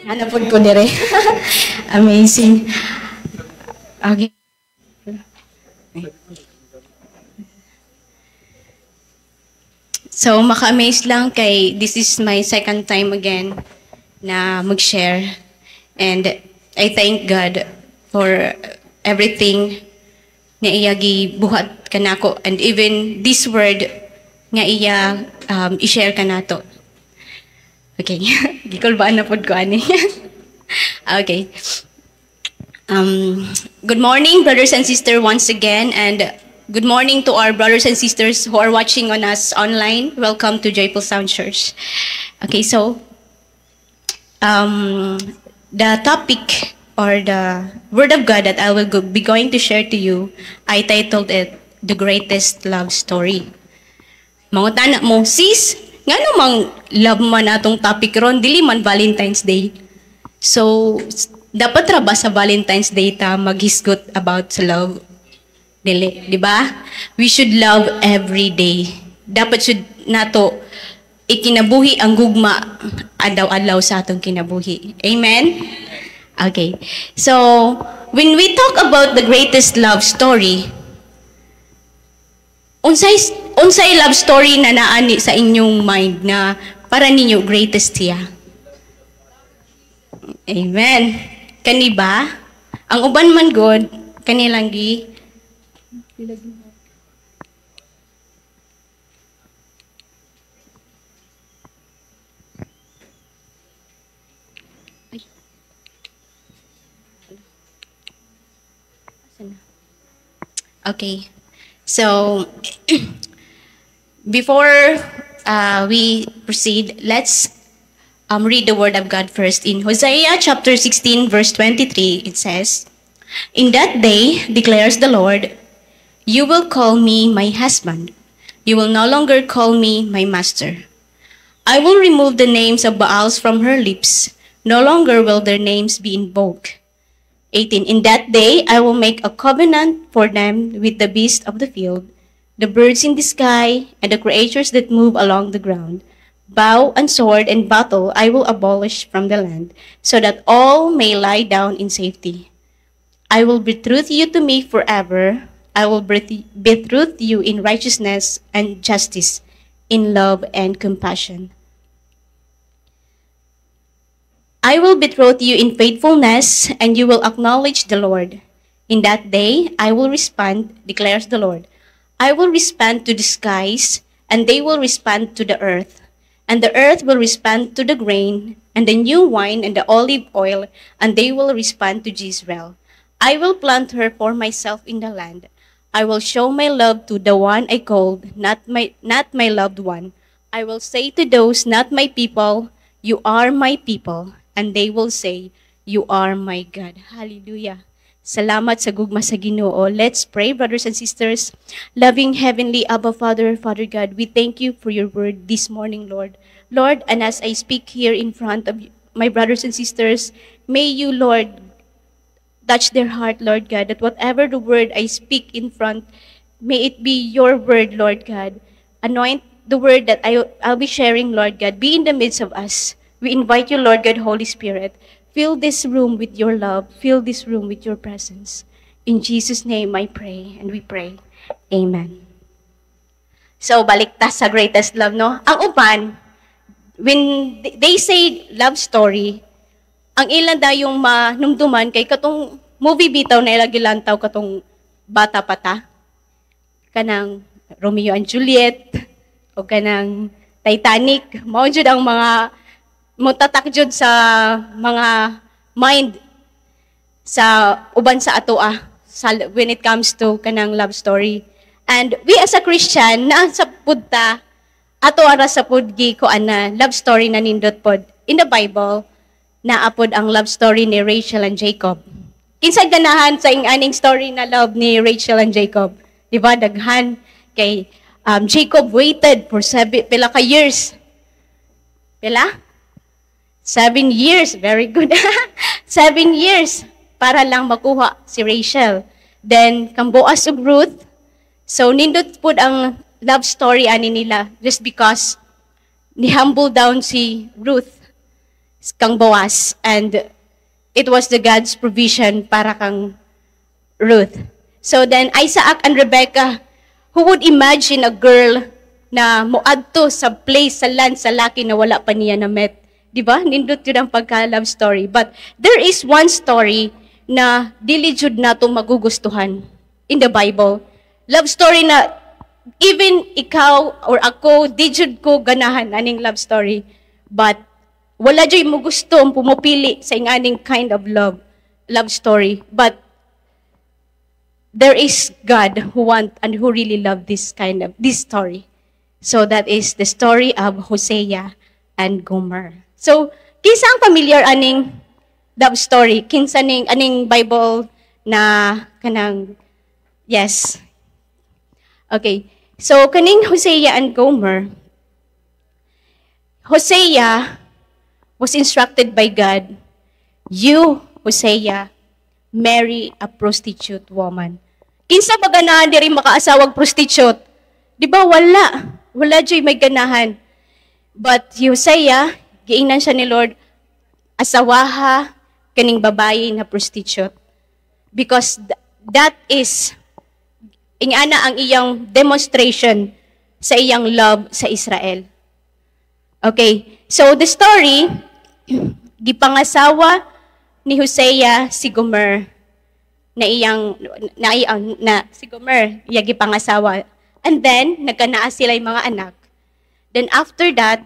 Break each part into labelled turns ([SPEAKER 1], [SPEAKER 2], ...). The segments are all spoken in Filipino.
[SPEAKER 1] Hanapod ko dire. Amazing. Okay. So, maka-amaze lang kay this is my second time again na mag-share. And I thank God for everything nga iya gibuhat kanako and even this word nga iya i-share kanato. Okay. Gikulbaan na pod ko ani. Okay. Good morning, brothers and sisters, once again, and good morning to our brothers and sisters who are watching on us online. Welcome to Joyful Sound Church. Okay, so the topic or the word of God that I will be going to share to you, I titled it, The Greatest Love Story. Mangutana mo, sis, nga namang love man atong topic ron, dili man Valentine's Day. So, dapat ra ba sa Valentine's Day ta maghisgot about sa love? Dili, di ba? We should love every day. Dapat should nato ikinabuhi ang gugma adlaw-adlaw sa atong kinabuhi. Amen? Okay. So, when we talk about the greatest love story, unsay love story na naani sa inyong mind na para ninyo greatest siya? Amen. Kani ba? Ang uban man God, kanilang gi Okay. So, before we proceed, let's read the word of God first. In Hosea chapter 16, verse 23, it says, "In that day, declares the Lord, you will call me my husband. You will no longer call me my master. I will remove the names of Baals from her lips. No longer will their names be invoked." 18, "In that day, I will make a covenant for them with the beasts of the field, the birds in the sky, and the creatures that move along the ground. Bow and sword and battle I will abolish from the land, so that all may lie down in safety. I will betroth you to me forever. I will betroth you in righteousness and justice, in love and compassion. I will betroth you in faithfulness, and you will acknowledge the Lord. In that day I will respond, declares the Lord. I will respond to the skies, and they will respond to the earth. And the earth will respond to the grain, and the new wine and the olive oil, and they will respond to Jezreel. I will plant her for myself in the land. I will show my love to the one I called, not my loved one. I will say to those not my people, you are my people. And they will say, you are my God." Hallelujah. Salamat sa gugma sa Ginoo. Let's pray, brothers and sisters. Loving Heavenly Abba Father, Father God, we thank you for your word this morning, Lord. Lord, and as I speak here in front of my brothers and sisters, may you, Lord, touch their heart, Lord God, that whatever the word I speak in front, may it be your word, Lord God. Anoint the word that I'll be sharing, Lord God. Be in the midst of us. We invite you, Lord God, Holy Spirit. Fill this room with your love. Fill this room with your presence. In Jesus' name I pray, and we pray. Amen. So, balik ta sa greatest love, no? Ang uban, when they say love story, ang ilan da yung manumduman kay katong movie bitaw na ilagilantaw katong bata pata. Kanang Romeo and Juliet, o kanang Titanic. Mao jud ang mga mutatak jud sa mga mind sa uban sa atoa when it comes to kanang love story. And we as a Christian na sa pudta ato ara sa pudgi ko ana love story na nindot pod in the Bible na apod ang love story ni Rachel and Jacob. Kinsa ganahan sa ing-aning story na love ni Rachel and Jacob? Di ba daghan kay Jacob waited for pila ka years. Pila? 7 years, very good. 7 years para lang makuha si Rachel. Then, kang Boaz ug Ruth. So, nindot pud ang love story ani nila just because ni humble down si Ruth. kang Boaz, and it was the God's provision para kang Ruth. So then Isaac and Rebecca, who would imagine a girl na moadto sa place, sa land, sa laki na wala pa niya na met. Diba? Nindot yun ang pagka-love story. But there is one story na dili jud nato magugustuhan in the Bible. Love story na even ikaw or ako, di jud ko ganahan aning love story. But wala jud mo gusto pumupili sa inganing kind of love story. But there is God who want and who really love this story. So that is the story of Hosea and Gomer. So, kinsa ang familiar aning love story? Kinsa aning Bible na kanang, yes. Okay. So, kaning Hosea and Gomer, Hosea was instructed by God, you, Hosea, marry a prostitute woman. Kinsa ba ganahan diri makaasawag prostitute? Di ba wala? Wala joy may ganahan. But Hosea, giingnan siya ni Lord, asawaha kaning babae na prostitute. Because that is, ingana ang iyang demonstration sa iyang love sa Israel. Okay, so the story, gipangasawa ni Hosea si Gomer, si Gomer, iya gipangasawa. And then, nagkanaa sila yung mga anak. Then after that,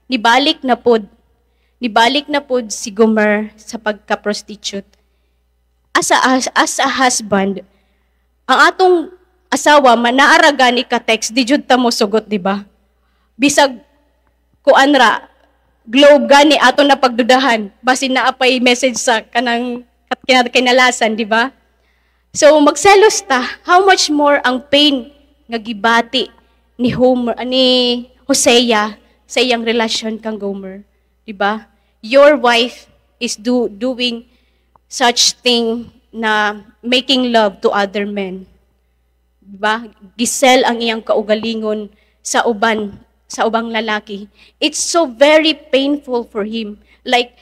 [SPEAKER 1] nibalik na pod si Gomer sa pagka-prostitute. As a husband, ang atong asawa, manaaraga ni ka-text, di jud ta mo sugot, di ba? Bisag, kuanra, globe gani ato na pagdudahan, basin na apay message sa kanang kinalasan, di ba? So, magselos ta, how much more ang pain nga gibati ni Hosea sa iyang relasyon kang Gomer, di ba? Your wife is doing such thing na making love to other men. Di ba? Gisel ang iyang kaugalingon sa ubang lalaki. It's so very painful for him. Like,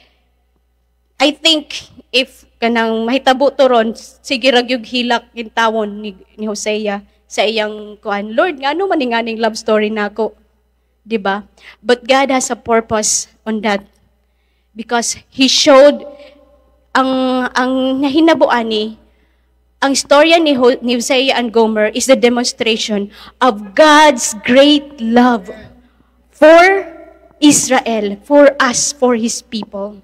[SPEAKER 1] I think if kanang mahitabo to ron, sige ragyog hilak yung tawon ni Hosea sa iyang kuan, Lord, ngano man nganing love story nako? Diba? But God has a purpose on that. Because He showed ang nahinabuan ang storya ni Hosea and Gomer is the demonstration of God's great love for Israel, for us, for His people.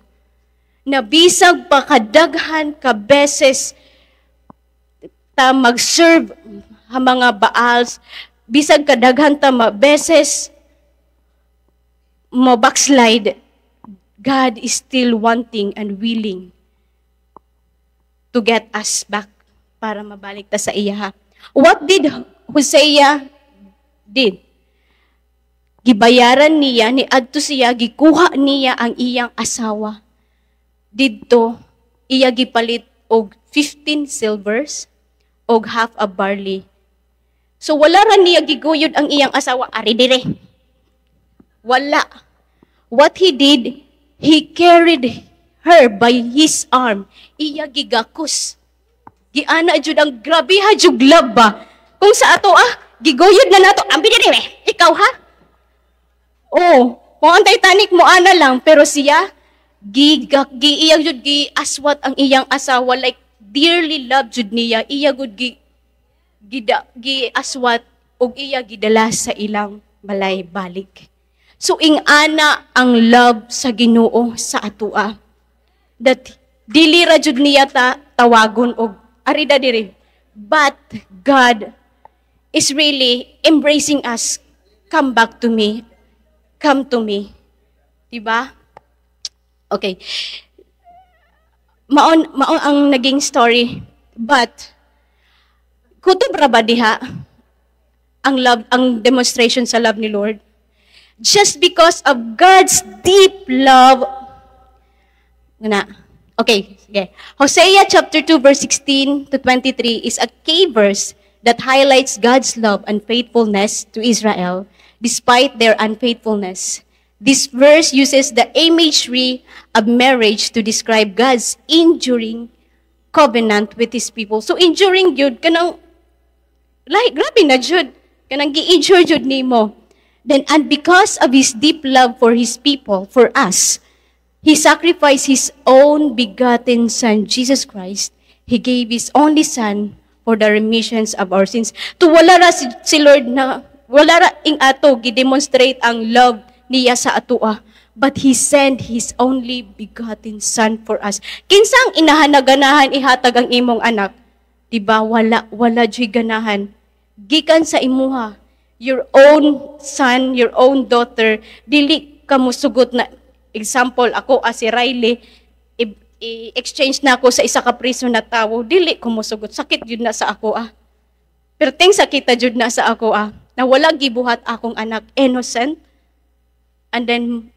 [SPEAKER 1] Na bisag pa kadaghan ka beses ta mag-serve ang mga Baals, bisag kadaghan ta beses mo backslide, God is still wanting and willing to get us back para mabalik ta sa iya. What did Hosea did? Gibayaran niya, ni adto siya, gikuha niya ang iyang asawa. Didto, iya gipalit og 15 silvers og half a barley. So wala ra niya giguyod ang iyang asawa, ari dire. Wala. What he did, he carried her by his arm. Iya gigakos. Giana jud ang grabe ha jud love ba. Kung sa ato giguyod na nato, ambi dire. Ikaw ha? Oh, mo ang Titanic mo ana lang, pero siya giiyag jud aswat ang iyang asawa, like dearly loved jud niya. Iya gud gi aswat og iya gidala sa ilang balay balik. So ingana ang love sa Ginoo sa atua. That dili ra jud niya tawagon og arida diri. But God is really embracing us. Come back to me. Come to me. Diba? Okay. Maon ang naging story. But kutob ra ba diha ang demonstration sa love ni Lord? Just because of God's deep love. Okay, sige. Hosea chapter 2 verse 16 to 23 is a key verse that highlights God's love and faithfulness to Israel despite their unfaithfulness. This verse uses the imagery of marriage to describe God's enduring covenant with His people. So enduring yun, kanang, like, grabe na jud, kanang gi-endure jud nimo. Then, and because of His deep love for His people, for us, He sacrificed His own begotten Son, Jesus Christ. He gave His only Son for the remissions of our sins. To wala ra si Lord na, wala ra ing ato, gi-demonstrate ang love niya sa atoa. But He sent His only begotten Son for us. Kinsang inahanaganahan ihatag ang imong anak? Diba? Wala joy ganahan. Gikan sa imuha, your own son, your own daughter, dili ka musugot na, example, ako si Riley, i-exchange na ako sa isa ka priso na tao, dili ko musugot, sakit yun na sa ako Pero ting sakita yun na sa ako na wala gibuhat akong anak, innocent, and then,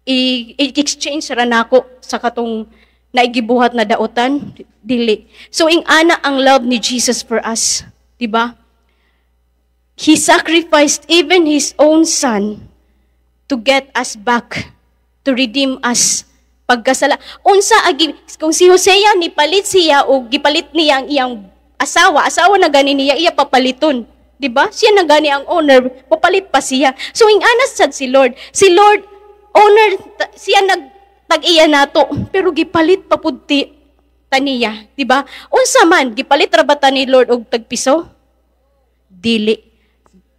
[SPEAKER 1] i-exchange ra na ako sa katong naigibuhat na daotan, dili. So, ana ang love ni Jesus for us, diba? He sacrificed even His own Son to get us back, to redeem us. Pagkasala. Unsa, kung si Hosea, nipalit siya o gipalit niya ang iyang asawa na gani niya, iya papaliton. Diba? Siya na gani ang owner, papalit pa siya. So, anas sad si Lord. Si Lord, owner, siya tag-iya nato, pero gipalit pa pudti taniya. Diba? Unsa man, gipalit ra ba ta ni Lord og tagpiso? Dili.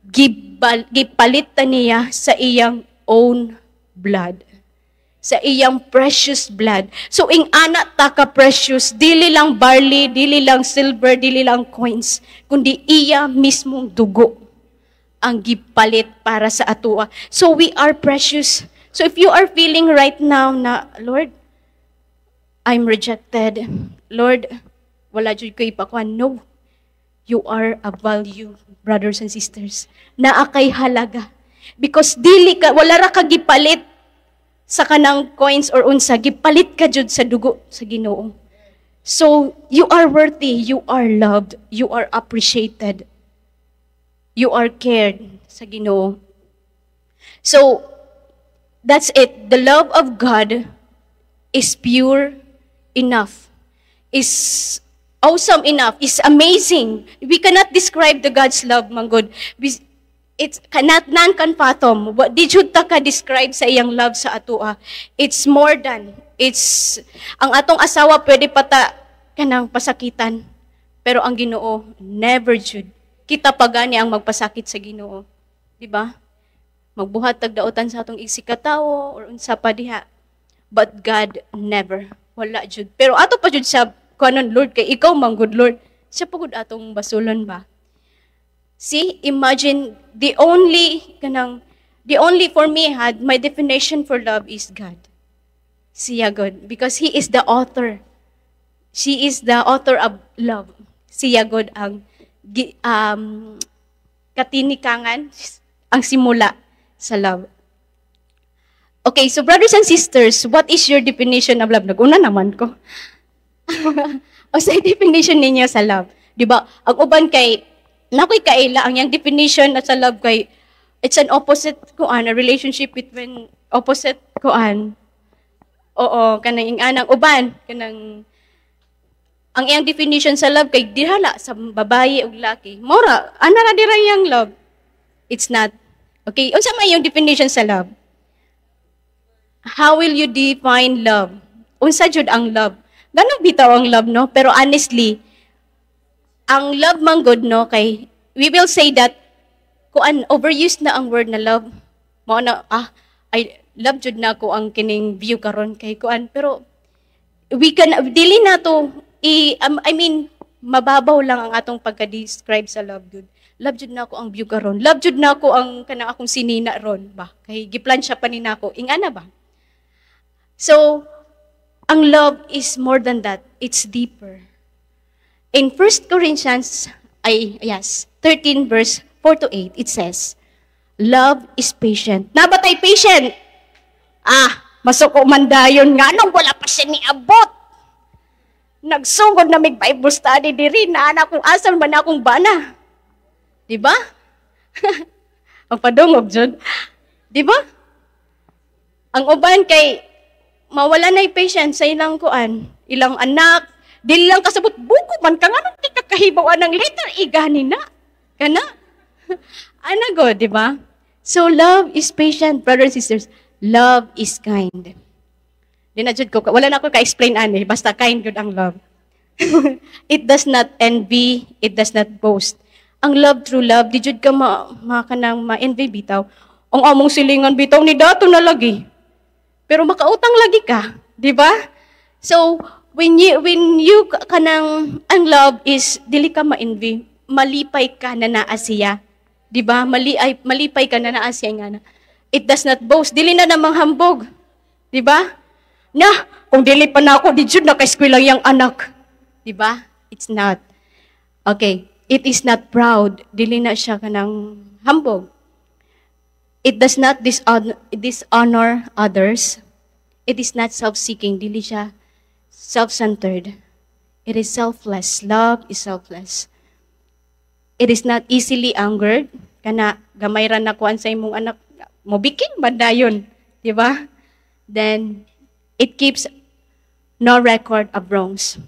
[SPEAKER 1] Gipalit taniya sa iyang own blood. Sa iyang precious blood. So, ana ta ka precious, dili lang barley, dili lang silver, dili lang coins, kundi iya mismong dugo ang gipalit para sa atua. So, we are precious. So, if you are feeling right now na, Lord, I'm rejected. Lord, wala jud ko ipakuan. No. You are a value, brothers and sisters. Naa kay halaga. Because wala ra ka gipalit sa kanang coins or unsa, gipalit ka jud sa dugo sa Ginoo. So, you are worthy, you are loved, you are appreciated, you are cared sa Ginoo. So, that's it. The love of God is pure enough, is awesome enough, is amazing. We cannot describe the God's love, manggod. It's none can fathom. What did you describe sa iyang love sa atoa? It's more than. Ang atong asawa pwede pata kanang pasakitan. Pero ang Ginoo, never jud. Kita pa gani ang magpasakit sa Ginoo. Diba? Magbuhat tagdaotan sa atong isikatawo or unsa pa diha. But God, never. Wala jud. Pero ato pa jud siya, kanon Lord, kay ikaw manggod Lord. Siya pagod atong basulon ba? See, imagine, the only for me my definition for love is God. Siya God. Because He is the author. She is the author of love. Siya God ang katinikangan, ang simula sa love. Okay, so brothers and sisters, what is your definition of love? Nag-una naman ko. O sa definition ninyo sa love. Diba? Ang uban kay nakoy kaila ang yang definition at sa love kay it's an opposite kuan, a relationship between opposite kuan. Oo, kanang anang uban, kanang ang iyang definition sa love kay dihala sa babae ug laki. Mora, ana ra dira yang love. It's not. Okay, unsa may yung definition sa love? How will you define love? Unsa jud ang love? Ganun bitaw ang love, no? Pero honestly, ang love man good, no, kay we will say that kuan overused na ang word na love. Mao na I love jud na ko ang kining view karon kay kuan, pero we can dili na to I mean mababaw lang ang atong pagka-describe sa love jud. Love jud na ko ang view karon. Love jud na ko ang kanang akong sinina ron ba. Kay giplansya pa ni nako. Ingana ba? So ang love is more than that. It's deeper. In 1 Corinthians 13 verse 4 to 8, it says, love is patient. Nabatay patient? Masuko man dayon nga, nung wala pa siya niabot. Nagsugod na may Bible study diri na anak kong asal man akong bana. Diba? Magpadungog, Jud. Diba? Ang uban kay mawala na patience sa ilang kuan, ilang anak, dili lang kasabot buko man ka nga nang di ka kahibawan ng letter igani na. Kana? Ana go, di ba? So love is patient, brothers and sisters. Love is kind. Di na jud ko, wala na ko ka-explain ani, basta kind good ang love. It does not envy, it does not boast. Ang love, true love, di jud ka kanang ma-envy bitaw. Ang among silingan bitaw ni dato na lagi. Pero makautang lagi ka, di ba? So, when you kanang, ang love is, dili ka ma-envy, malipay ka na naa siya. Di ba? Malipay ka na naa siya nga na. It does not boast, dili na namang hambog. Di ba? Na, kung dili pa na ako, di jud na ka-eskwela yang anak. Di ba? It's not. Okay, it is not proud, dili na siya kanang hambog. It does not dishonor others. It is not self-seeking. Dili siya self-centered. It is selfless. Love is selfless. It is not easily angered. Kana gamay ra na kuan sa imong anak. Mobiking banda yun. Di ba? Then, it keeps no record of wrongs.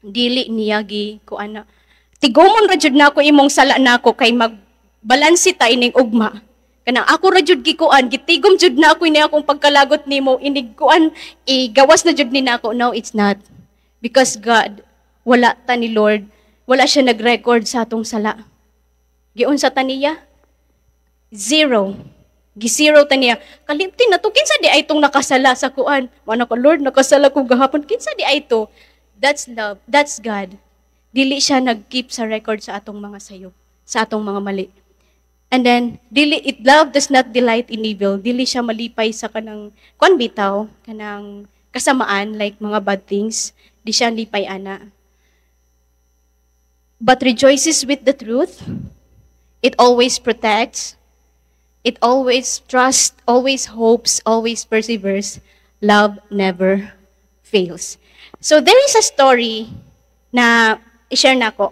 [SPEAKER 1] Dili niyagi kuan na. Tigomon ra jud nako imong sala nako kay magbalansi ta ining ugma. Kanang ako ra jud gikuan, gitigom jud na ako ini akong pagkalagot nimo, inigkuan, igawas na jud ni nako. No, it's not. Because God, wala ta ni Lord, wala siya nag-record sa atong sala. Giunsa ta niya? Zero. Gi-zero ta niya. Kaliptin na to, kinsa di ay itong nakasala sa kuan? Mana ko, Lord, nakasala ko gahapon, kinsa di ay ito? That's love, that's God. Dili siya nag-keep sa record sa atong mga sayo, sa atong mga mali. And then, love does not delight in evil. Dili siya malipay sa kanang kuan bitaw, kanang kasamaan, like mga bad things. Di siya lipay ana. But rejoices with the truth. It always protects. It always trusts, always hopes, always perseveres. Love never fails. So there is a story na i-share nako.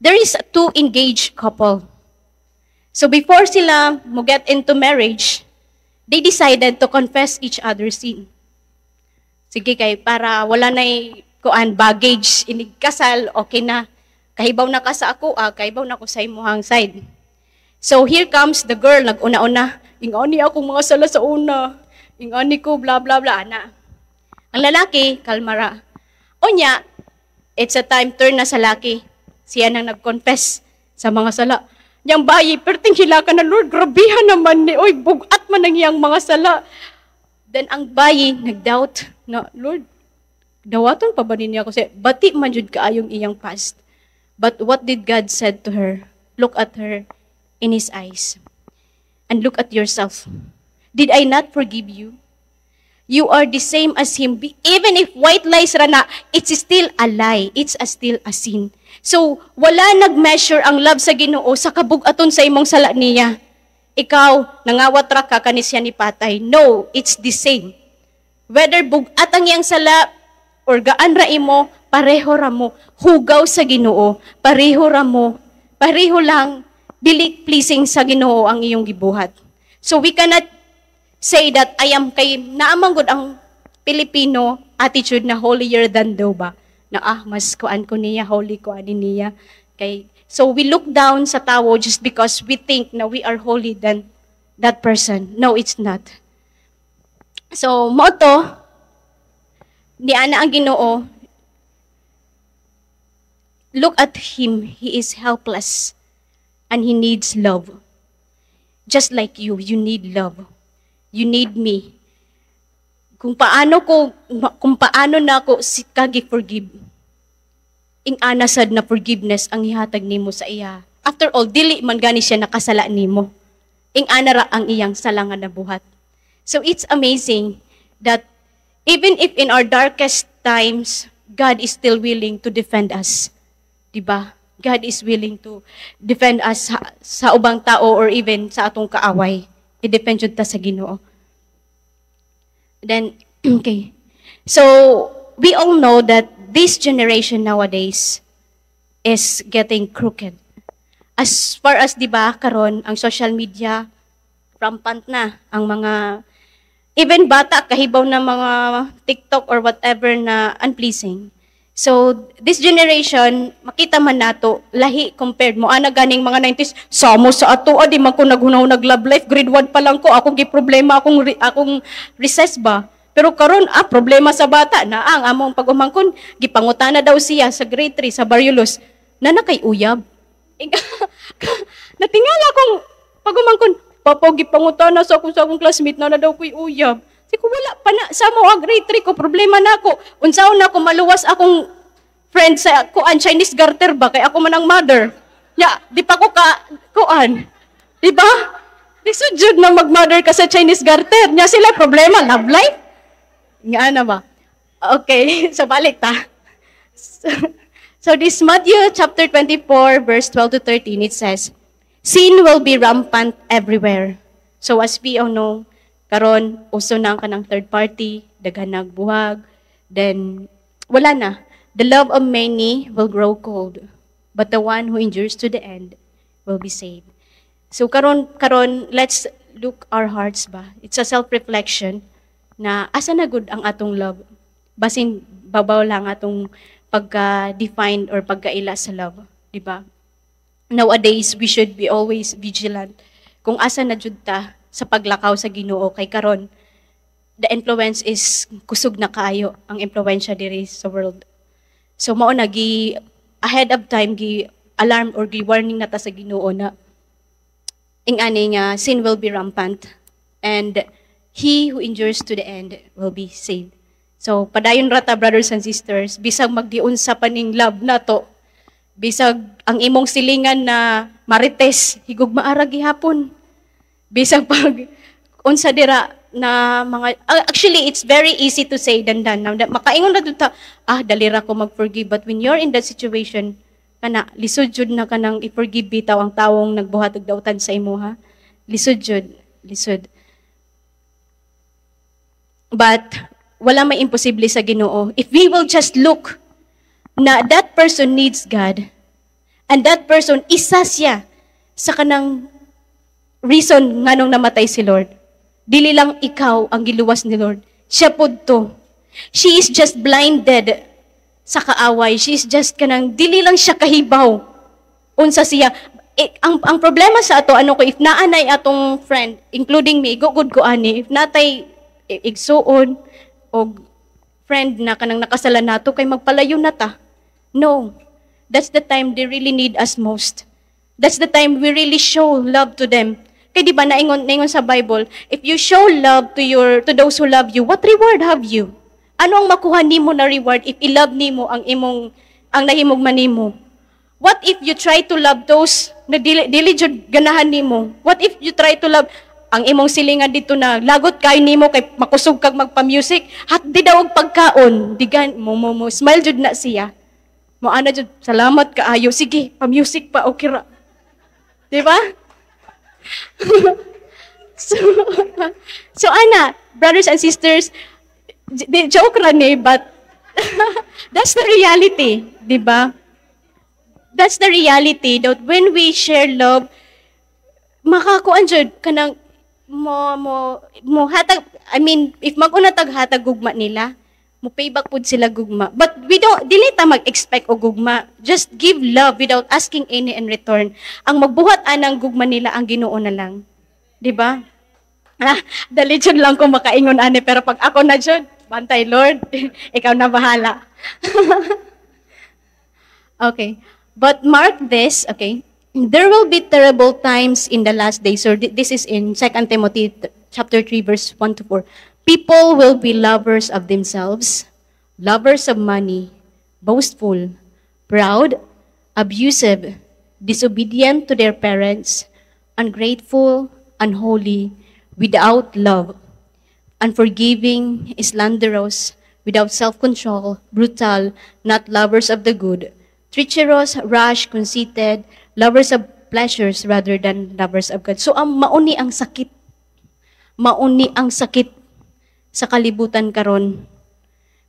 [SPEAKER 1] There is a two engaged couple. So before sila mo get into marriage, they decided to confess each other's sin. Sige kay para wala na'y kuan baggage inig kasal, okay na. Kahibaw na ka sa ako, kahibaw na ko sa imuhang side. So here comes the girl, nag-una-una, ingani akong mga sala sa una, ingani ko, blah blah blah, ana. Ang lalaki, kalmara. Onya, it's a time turn na sa laki. Siya nang nag-confess sa mga sala. Yang bayi, perting hilaka na, Lord, grabihan naman ni, oy, bugat man ang iyang mga sala. Then ang bayi, nag-doubt na, Lord, dawaton pa ba niya ako? Bati man jud kaayong iyang past. But what did God said to her? Look at her in His eyes. And look at yourself. Did I not forgive you? You are the same as him. Even if white lies rana, it's still a lie. It's still a sin. So, wala nag-measure ang love sa Ginoo sa kabug-aton sa imong sala niya. Ikaw, nangawat ra ka kanisya ni patay. No, it's the same. Whether bugat ang iyang sala or gaan ra imo, pareho ra mo. Hugaw sa Ginoo, pareho ra mo. Pareho lang, dili pleasing sa Ginoo ang iyong gibuhat. So, we cannot say that I am kay naamang gud ang Pilipino attitude na holier than thou ba? Na mas kuan ko niya, holy ko ani niya. Kay, so we look down sa tao just because we think na we are holy than that person. No, it's not. So, motto, ni ana ang Ginoo, look at him, he is helpless and he needs love. Just like you need love. You need me. Kung paano na ako kagi-forgive. Ing anasad na forgiveness ang ihatag nimo sa iya. After all, dili man gani siya nakasala nimo. Ing anara ang iyang sala nga nabuhat. So it's amazing that even if in our darkest times, God is still willing to defend us. Diba? God is willing to defend us sa ubang tao or even sa atong kaaway. I-defend yun ta sa Ginoo. Then, okay. So, we all know that this generation nowadays is getting crooked. As far as, di ba, karon ang social media, rampant na ang mga Even bata, kahibaw na mga TikTok or whatever na unpleasing. So, this generation, makita man nato, lahi compared mo. Ana ganing mga 90s, samo sa ato, di man ko naghunaw nag-love life, grade 1 pa lang ko, akong giproblema, akong recess ba. Pero karon problema sa bata, na ang among pag-umangkon, gipangutana daw siya sa grade 3, sa Barriulos, na nakay uyab. Natingala akong pag-umangkon, papogi pangutana sa akong classmate na daw ko'y uyab. Kasi ko wala pa na, sa mo grade 3 ko, problema na ako. Unsaon na ako maluwas akong friend sa kuan Chinese garter ba, kay ako man ang mother. Ya, di pa ko kuan. Di ba? Di sujud na mag-mother ka sa Chinese garter. Nya sila problema, love life. Nga na ba? Okay, so balik ta. So this Matthew chapter 24, verse 12 to 13, it says, sin will be rampant everywhere. So as we all know, karon uso na ang kanang third party, daghan nagbuhag, then wala na. The love of many will grow cold, but the one who endures to the end will be saved. So karon let's look our hearts ba. It's a self-reflection na asa na gud ang atong love. Basin babaw lang atong pagka-define or pagkaila sa love, di ba? Nowadays, we should be always vigilant kung asa na jud ta sa paglakaw sa Ginoo kay karon the influence is kusog na kaayo ang impluwensya diri sa world. So mao na ahead of time gi alarm or gi warning nata sa Ginoo na ingani nga sin will be rampant and he who endures to the end will be saved. So padayon rata brothers and sisters, bisag magdiun sa paning love nato, bisag ang imong silingan na marites higugma ara gihapon. Bisag pag unsa dira na mga actually it's very easy to say dandan na makaingon na ta dalira ko mag-forgive, but when you're in that situation kana lisod jud na kanang i-forgive bitaw ang tawong nagbuhat og dautan sa imo ha, lisod jud, lisod. But wala may imposible sa Ginoo if we will just look na that person needs God and that person isa siya sa kanang reason nganong namatay si Lord. Dili lang ikaw ang giluwas ni Lord. Siya pud to. She is just blinded sa kaaway. She is just kanang dili lang siya kahibaw. Unsa siya. Ang problema sa ato ano ko if naanay atong friend including me good ko ani if natay igsuon o friend na kanang nakasalan nato kay magpalayo na ta. No. That's the time they really need us most. That's the time we really show love to them. Kaya di ba naingon sa Bible, if you show love to those who love you, what reward have you? Ano ang makuha nimo na reward if i-love nimo ang nahimugman nimo? What if you try to love those na dili jud ganahan nimo? What if you try to love ang imong silingan dito na lagot kay nimo kay makusog kag magpa-music, di daw og pagkaon, digan mo smile jud na siya. Mo ana jud salamat kaayo, sige, pa-music pa okay ra. Di ba? so ana, brothers and sisters, joke lang but that's the reality, di ba? That's the reality that when we share love, makakuan jud kanang mo hatag, I mean, if mag-una tag hatag gugma nila, mo payback pud sila gugma. But dili ta mag-expect og gugma. Just give love without asking any in return. Ang magbuhat anang gugma nila ang Ginoo na lang. Di ba? Dali jud lang ko makaingon ani pero pag ako na jud, bantay Lord, ikaw na bahala. Okay. But mark this, okay? There will be terrible times in the last days. So this is in 2 Timothy chapter 3 verse 1 to 4. People will be lovers of themselves, lovers of money, boastful, proud, abusive, disobedient to their parents, ungrateful, unholy, without love, unforgiving, slanderous, without self-control, brutal, not lovers of the good, treacherous, rash, conceited, lovers of pleasures rather than lovers of God. So mauni ang sakit. Mauni ang sakit sa kalibutan karon.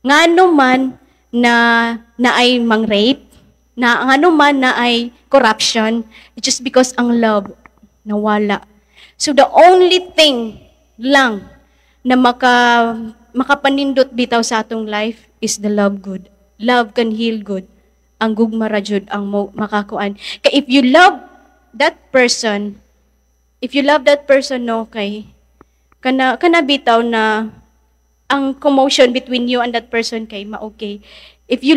[SPEAKER 1] Ngano man na ay mang-rape, ngano man na ay corruption, it's just because ang love nawala. So the only thing lang na makapanindot bitaw sa atong life is the love good. Love can heal good. Ang gugma ra jud ang makakuan. Kay if you love that person, no, kay kana bitaw na ang commotion between you and that person kay ma-okay. If you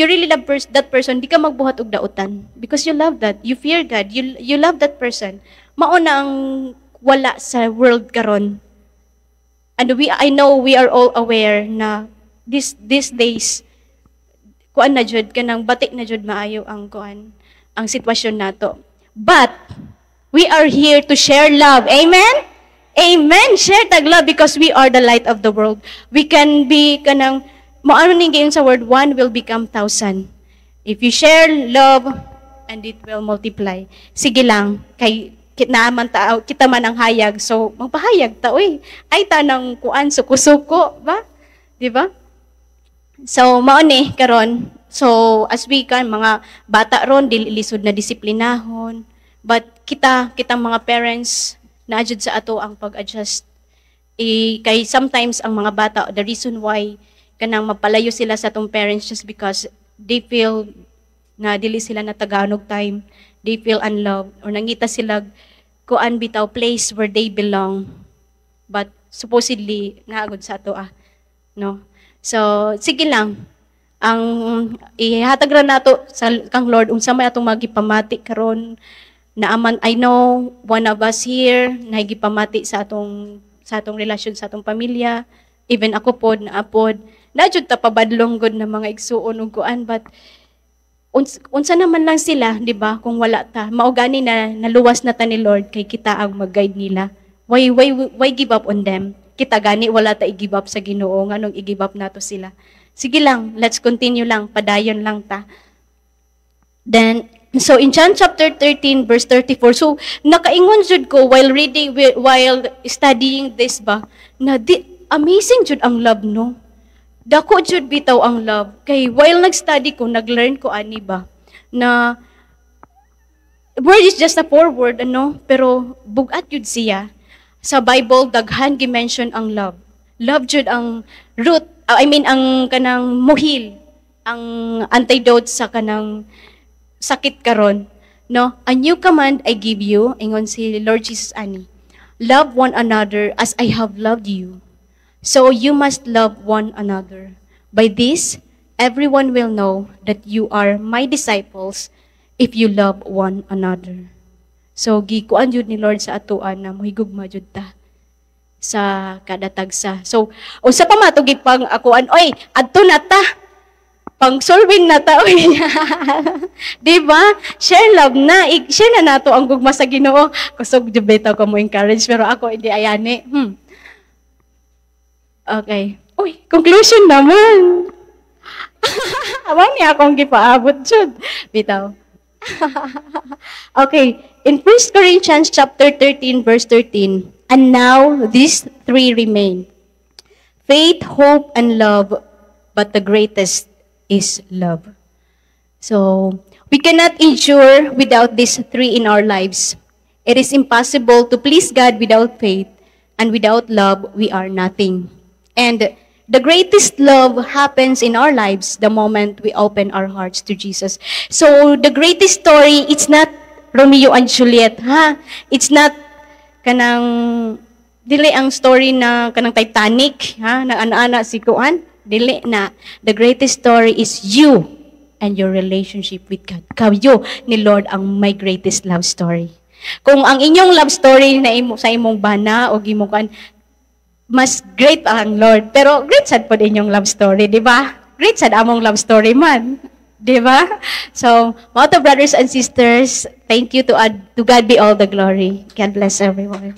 [SPEAKER 1] really love that person, di ka magbuhat og dautan because you love that. You fear God. You love that person. Mao na ang wala sa world karon. And I know we are all aware na these days kuan na jud kanang batik na jud maayo ang kuan ang sitwasyon nato. But we are here to share love. Amen. Amen. Share tag love because we are the light of the world. We can be kanang maano ning gayon sa word, one will become 1,000. If you share love, and it will multiply. Sige lang, kay kita man ang hayag, so magpahayag ta, uy. Ay tanang kuan suko-suko, ba? Di ba? So mao ni karon. So as we kan mga bata ron dili lisod na disiplinahon, but kitang mga parents na adjud sa ato ang pag-adjust. Kay sometimes ang mga bata, the reason why kanang mapalayo sila sa atong parents just because they feel na dili sila nataganog time, they feel unloved, or nangita sila kuan bitaw place where they belong. But supposedly, naagod sa ato no? So, sige lang. Ang ihatag ra nato sa kang Lord, unsa may atong magipamati karon na aman, I know one of us here nagipamati sa atong relasyon sa atong pamilya, even ako pod na apod na jud ta pabadlong gud na mga igsuon ug kuan, but unsa naman lang sila, di ba, kung wala ta mao gani na naluwas na ta ni Lord kay kita ang mag-guide nila. Why give up on them? Kita gani wala ta i-give up sa Ginoo, nganong i-give up nato sila. Sige lang, let's continue lang, padayon lang ta. Then so in John chapter 13 verse 34, so nakaingon jud ko while studying this ba, na amazing jud ang love, no? Dako jud bitaw ang love. Kay while nag-study ko, nag-learn ko ani ba, na word is just a forward, pero bugat jud siya. Sa Bible, daghan gi-mention ang love. Love jud ang root, ang kanang muhil, ang antidote sa kanang sakit karon, no? A new command I give you, ingon si Lord Jesus ani. Love one another as I have loved you. So you must love one another. By this, everyone will know that you are my disciples if you love one another. So gikuan jud ni Lord sa atoan na mohigugma jud ta sa kada tagsa. So usa pa matug pang akuan, oy, adto na ta. Pang-solving na tao. Diba? Share love na. Share na nato ang gugma sa Ginoo. Kusog debate ko mo encourage, pero ako hindi ayani. Okay. Uy, conclusion naman. Awang niya akong gipaabot jud. Bitaw. Okay. In 1 Corinthians chapter 13, verse 13, and now these three remain. Faith, hope, and love, but the greatest is love. So, we cannot endure without these three in our lives. It is impossible to please God without faith, and without love, we are nothing. And the greatest love happens in our lives the moment we open our hearts to Jesus. So, the greatest story, it's not Romeo and Juliet, ha? It's not kanang dili ang story na kanang Titanic, ha? Na ana-ana si Kuan. Dili na. The greatest story is you and your relationship with God. Kayo ni Lord ang my greatest love story. Kung ang inyong love story na sa imong bana o gimukan, mas great ang Lord. Pero great sad po inyong love story, di ba? Great sad among love story man. Di ba? So, mga brothers and sisters, thank you to God be all the glory. God bless everyone.